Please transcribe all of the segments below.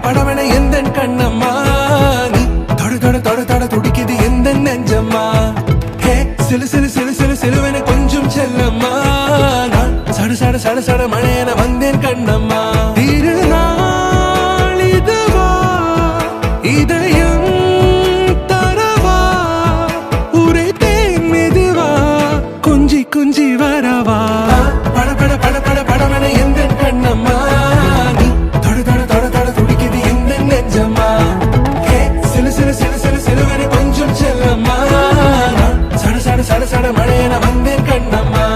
படவன எந்த கண்ணம்மா நீ தொட தொட தொட தொட துடிக்குது எந்த நெஞ்சம்மா ஹே சிலு சிலு சிலு சிலு சிலுவன கொஞ்சம் செல்லம்மா நான் சட சட சட சட மழையன வந்தேன் கண்ணம்மா திருநாள் இதுவா இதயம் தரவா உரைத்தேன் மெதுவா குஞ்சி குஞ்சி வரவா பட பட பட பட படவன எந்த கண்ணம்மா சட சட மழையன வந்தேன் கண்ணம்மா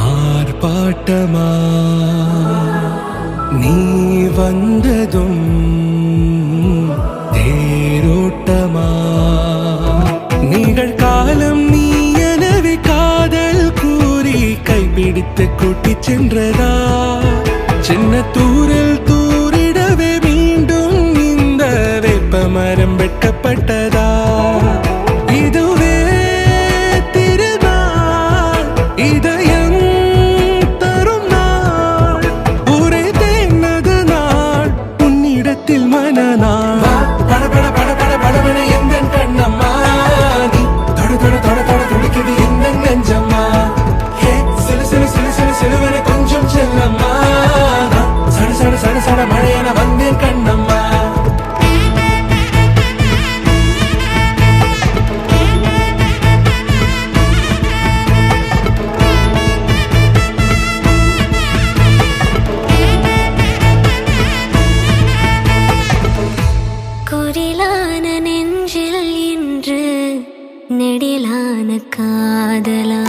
ஆர்ப்பாட்டமா நீ வந்ததும் தேரோட்டமா நிகழ்காலம் நீ எனவே காதல் கூறி கைப்பிடித்து கூட்டிச் சென்றதா சின்ன தூரல் தூரிடவே மீண்டும் இந்த வேப்ப மரம் வெட்கப்பட்டதா இதுவே திருநாள் இதயம் மனநாள் பட பட பட பட படவன எந்த கண்ணம்மா நீ தொட தொட தொட தொட துடிக்குது எந்த நெஞ்சம்மா ஹே சிலு சிலு சிலு சிலு சிலுவன கொஞ்சம் செல்லம்மா சட சட சட சட மழையன வந்தேன் கண்ணம்மா நெடிலான காதலா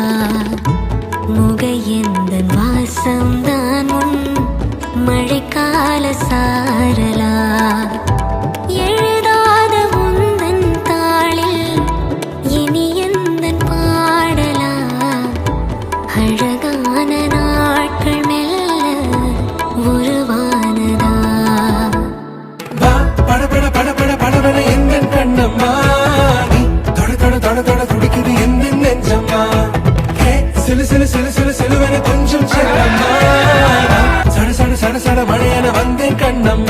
முகையெந்தன் வாசம்தான் உன் மழைக்கால சாரலா எழுதாத உந்தன் தாளில் இனி எந்தன் பாடலா அழகான நாட்கள் மெல்ல உருவானதா பட பட பட பட படவன எந்த கண்ணம்மா தொட தொட துடிக்குது எந்த நெஞ்சம்மா ஹே சிலு சிலு சிலு சிலு சிலுவன கொஞ்சம் செல்லம்மா சட சட சட சட மழையன வந்தேன் கண்ணம்மா